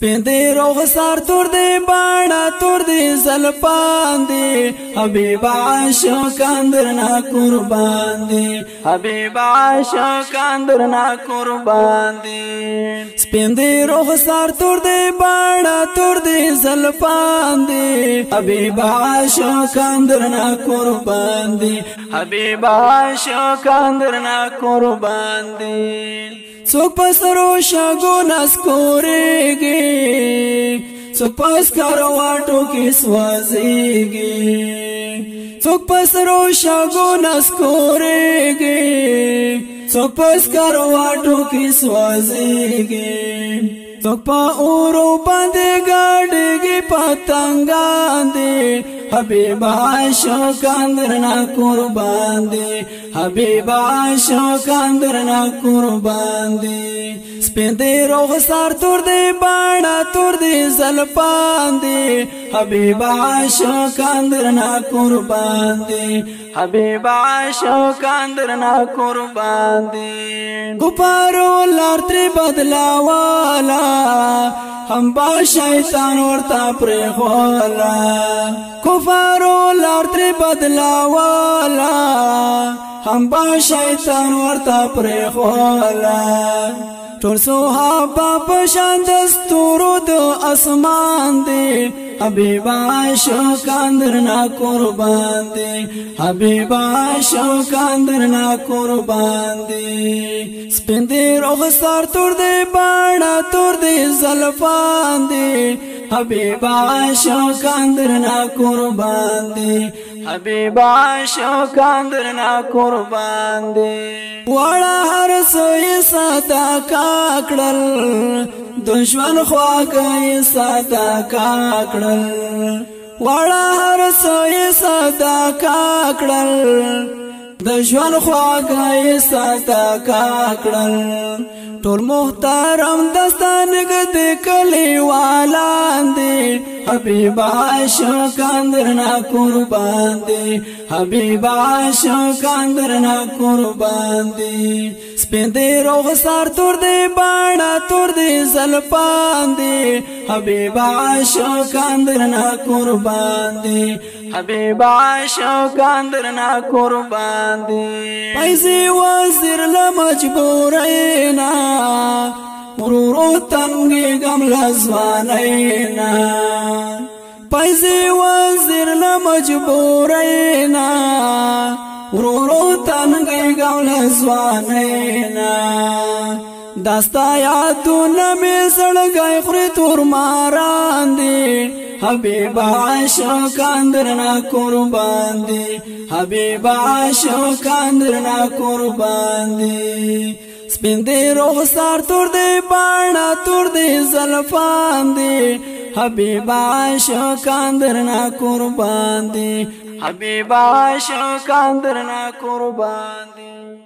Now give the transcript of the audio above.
سپین دی رخسار تور دی باڼه تور دی زلفان دی حبیب عاشقان درنا قربان دی حبیب عاشقان درنا قربان دی سپین دی رخسار تور دی باڼه تور دی زلفان دی حبیب عاشقان درنا قربان دی حبیب عاشقان درنا قربان دی څوک پسرو شګو نسکورېږي څوک پس کارواټو کې سوځېږي څوک پسرو شګو نسکورېږي څوک پس کارواټو کې سوځېږي څوک په اورو باندې ګاډېږي پتنګان دي حبیب عاشقان درنا قربان دی حبیب عاشقان درنا قربان دی سپین دی رخسار تور دی باڼه تور دی زلفان دی حبیب عاشقان درنا قربان دی حبیب عاشقان درنا قربان دی ګپارو لار ترې بدلاوالا هم با شیطان ورته پرېښولا کفارو لار ترې بدلاوالا هم با شیطان ورته پرېښولا ټول صحابه په شان د ستورو د اسمان دی حبیب عاشقان درنا قربان دی حبیب عاشقان درنا قربان دی سپین دی رخسار تور دی باڼه تور دی زلفان دی حبیب عاشقان درنا قربان دی حبیب عاشقان درنا قربان دی واړه هر څه یې صدقه کړل دشمن خواږه یې صدقه کړل واړه هر څه یې صدقه کړل دشمن خواږه یې صدقه کړل ټول محترم دستان نږدې کلیوالان دي حبیب عاشقان درنا قربان دی حبیب عاشقان درنا قربان دی سپین دی رخسار تور دی باڼه تور دی زلفان دی حبیب عاشقان درنا قربان دی حبیب عاشقان درنا قربان دی پیسې وزیر له مجبورینا ورورو تنګي غم لزوانینا پیسې وزیر له مجبورینا ورورو تنګي غم لزوانینا داستا یادونه مې زړګی خوري تور ماران دي حبیب عاشقان درنا قربان دی حبیب عاشقان درنا قربان دی سپین دی رخسار تور دی باڼه تور دی زلفان دی حبیب عاشقان درنا قربان دی حبیب عاشقان درنا قربان دی